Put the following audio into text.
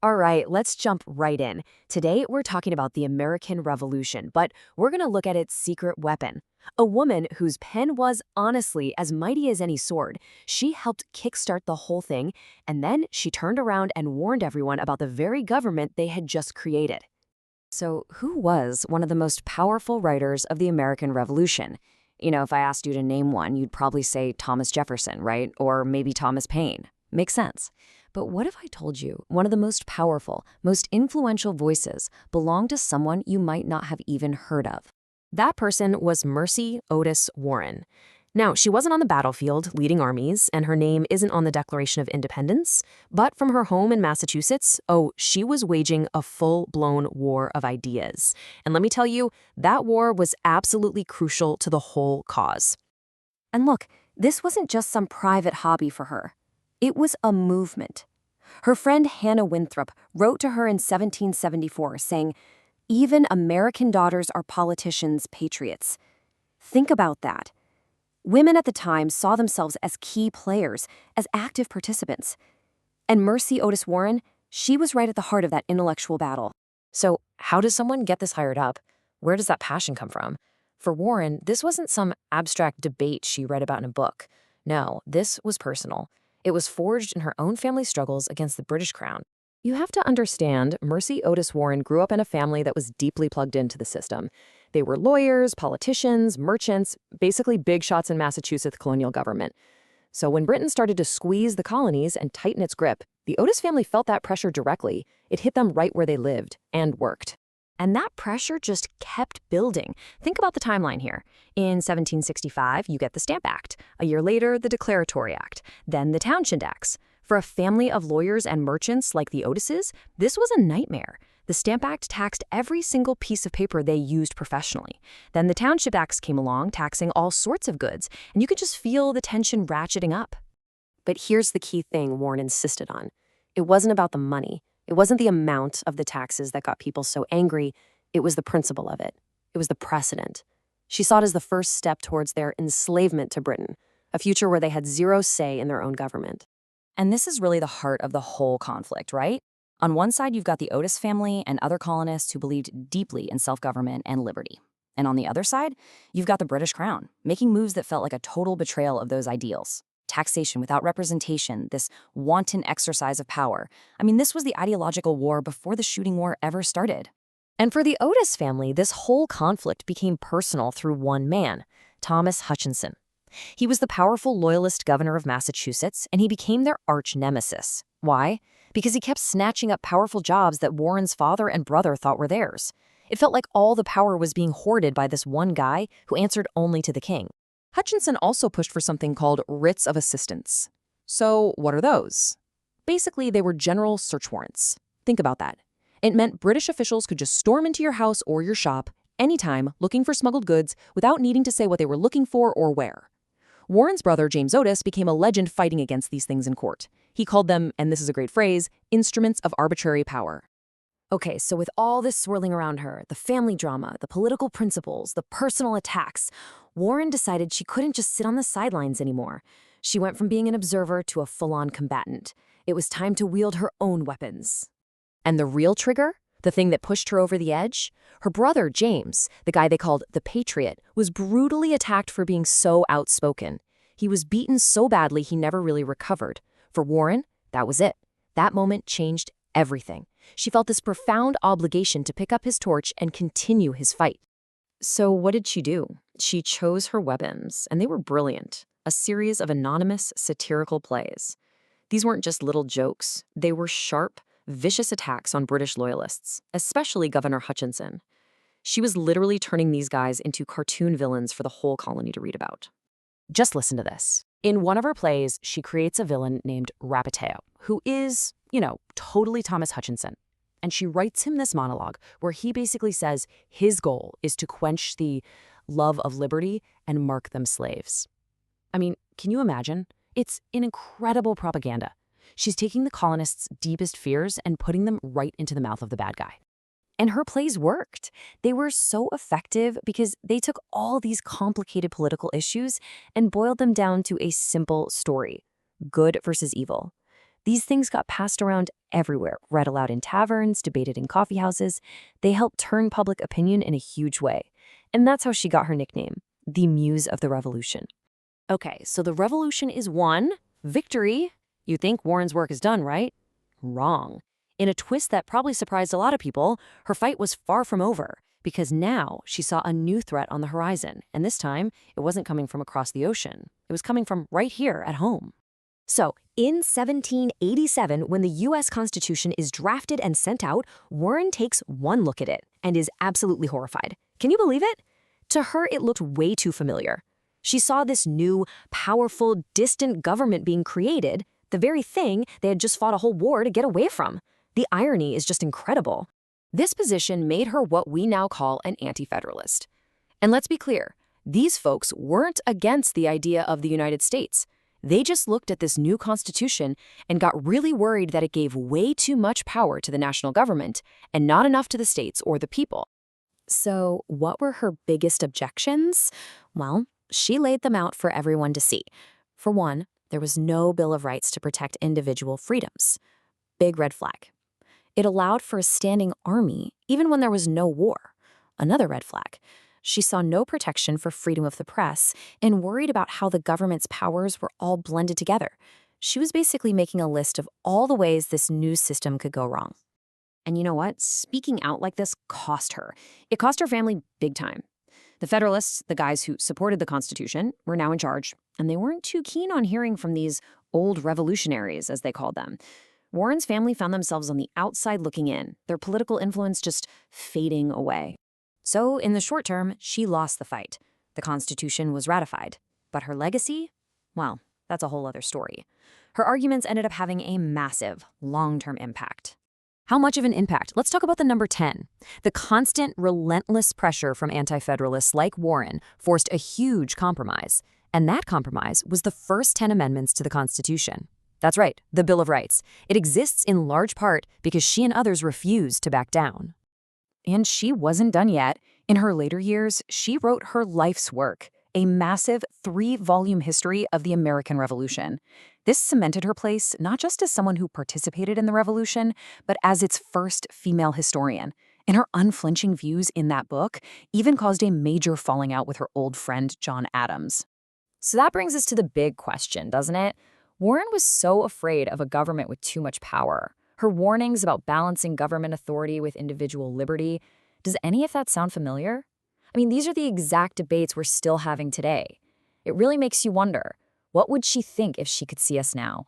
All right, let's jump right in. Today, we're talking about the American Revolution, but we're going to look at its secret weapon. A woman whose pen was honestly as mighty as any sword. She helped kickstart the whole thing, and then she turned around and warned everyone about the very government they had just created. So, who was one of the most powerful writers of the American Revolution? If I asked you to name one, you'd probably say Thomas Jefferson, right? Or maybe Thomas Paine. Makes sense. But what if I told you one of the most powerful, most influential voices belonged to someone you might not have even heard of? That person was Mercy Otis Warren. Now, she wasn't on the battlefield leading armies, and her name isn't on the Declaration of Independence, but from her home in Massachusetts, she was waging a full-blown war of ideas. And let me tell you, that war was absolutely crucial to the whole cause. And look, this wasn't just some private hobby for her. It was a movement. Her friend Hannah Winthrop wrote to her in 1774 saying, "Even American daughters are politicians, patriots." Think about that. Women at the time saw themselves as key players, as active participants. And Mercy Otis Warren, she was right at the heart of that intellectual battle. So, how does someone get this hired up? Where does that passion come from? For Warren, this wasn't some abstract debate she read about in a book. No, this was personal. It was forged in her own family struggles against the British crown. You have to understand, Mercy Otis Warren grew up in a family that was deeply plugged into the system. They were lawyers, politicians, merchants, basically big shots in Massachusetts colonial government. So when Britain started to squeeze the colonies and tighten its grip, the Otis family felt that pressure directly. It hit them right where they lived and worked. And that pressure just kept building. Think about the timeline here. In 1765, you get the Stamp Act. A year later, the Declaratory Act. Then the Townshend Acts. For a family of lawyers and merchants like the Otises, this was a nightmare. The Stamp Act taxed every single piece of paper they used professionally. Then the Townshend Acts came along, taxing all sorts of goods, and you could just feel the tension ratcheting up. But here's the key thing Warren insisted on. It wasn't about the money. It wasn't the amount of the taxes that got people so angry. It was the principle of it. It was the precedent. She saw it as the first step towards their enslavement to Britain, a future where they had zero say in their own government. And this is really the heart of the whole conflict, right? On one side, you've got the Otis family and other colonists who believed deeply in self-government and liberty. And on the other side, you've got the British crown, making moves that felt like a total betrayal of those ideals. Taxation without representation, this wanton exercise of power. This was the ideological war before the shooting war ever started. And for the Otis family, this whole conflict became personal through one man, Thomas Hutchinson. He was the powerful loyalist governor of Massachusetts, and he became their arch nemesis. Why? Because he kept snatching up powerful jobs that Warren's father and brother thought were theirs. It felt like all the power was being hoarded by this one guy who answered only to the king. Hutchinson also pushed for something called writs of assistance. So what are those? Basically, they were general search warrants. Think about that. It meant British officials could just storm into your house or your shop anytime looking for smuggled goods without needing to say what they were looking for or where. Warren's brother, James Otis, became a legend fighting against these things in court. He called them, and this is a great phrase, instruments of arbitrary power. Okay, so with all this swirling around her, the family drama, the political principles, the personal attacks, Warren decided she couldn't just sit on the sidelines anymore. She went from being an observer to a full-on combatant. It was time to wield her own weapons. And the real trigger? The thing that pushed her over the edge? Her brother, James, the guy they called the Patriot, was brutally attacked for being so outspoken. He was beaten so badly he never really recovered. For Warren, that was it. That moment changed everything. She felt this profound obligation to pick up his torch and continue his fight. So what did she do? She chose her weapons, and they were brilliant. A series of anonymous, satirical plays. These weren't just little jokes. They were sharp, vicious attacks on British loyalists, especially Governor Hutchinson. She was literally turning these guys into cartoon villains for the whole colony to read about. Just listen to this. In one of her plays, she creates a villain named Rapateo, who is, totally Thomas Hutchinson. And she writes him this monologue where he basically says his goal is to quench the love of liberty and mark them slaves. Can you imagine? It's an incredible propaganda. She's taking the colonists' deepest fears and putting them right into the mouth of the bad guy. And her plays worked. They were so effective because they took all these complicated political issues and boiled them down to a simple story: good versus evil. These things got passed around everywhere, read aloud in taverns, debated in coffee houses. They helped turn public opinion in a huge way. And that's how she got her nickname, the Muse of the Revolution. Okay, so the revolution is won. Victory. You think Warren's work is done, right? Wrong. In a twist that probably surprised a lot of people, her fight was far from over, because now she saw a new threat on the horizon, and this time, it wasn't coming from across the ocean. It was coming from right here at home. So, in 1787, when the U.S. Constitution is drafted and sent out, Warren takes one look at it and is absolutely horrified. Can you believe it? To her, it looked way too familiar. She saw this new, powerful, distant government being created, the very thing they had just fought a whole war to get away from. The irony is just incredible. This position made her what we now call an anti-federalist. And let's be clear, these folks weren't against the idea of the United States. They just looked at this new constitution and got really worried that it gave way too much power to the national government and not enough to the states or the people. So what were her biggest objections? Well, she laid them out for everyone to see. For one, there was no Bill of Rights to protect individual freedoms. Big red flag. It allowed for a standing army even when there was no war. Another red flag. She saw no protection for freedom of the press and worried about how the government's powers were all blended together. She was basically making a list of all the ways this new system could go wrong. And you know what? Speaking out like this cost her. It cost her family big time. The Federalists, the guys who supported the Constitution, were now in charge, and they weren't too keen on hearing from these old revolutionaries, as they called them. Warren's family found themselves on the outside looking in, their political influence just fading away. So, in the short term, she lost the fight. The Constitution was ratified. But her legacy? Well, that's a whole other story. Her arguments ended up having a massive, long-term impact. How much of an impact? Let's talk about the number 10. The constant, relentless pressure from anti-federalists like Warren forced a huge compromise. And that compromise was the first 10 amendments to the Constitution. That's right, the Bill of Rights. It exists in large part because she and others refused to back down. And she wasn't done yet. In her later years, she wrote her life's work, a massive 3-volume history of the American Revolution. This cemented her place not just as someone who participated in the revolution, but as its first female historian. And her unflinching views in that book even caused a major falling out with her old friend John Adams. So that brings us to the big question, doesn't it? Warren was so afraid of a government with too much power. Her warnings about balancing government authority with individual liberty. Does any of that sound familiar? I mean, these are the exact debates we're still having today. It really makes you wonder, what would she think if she could see us now?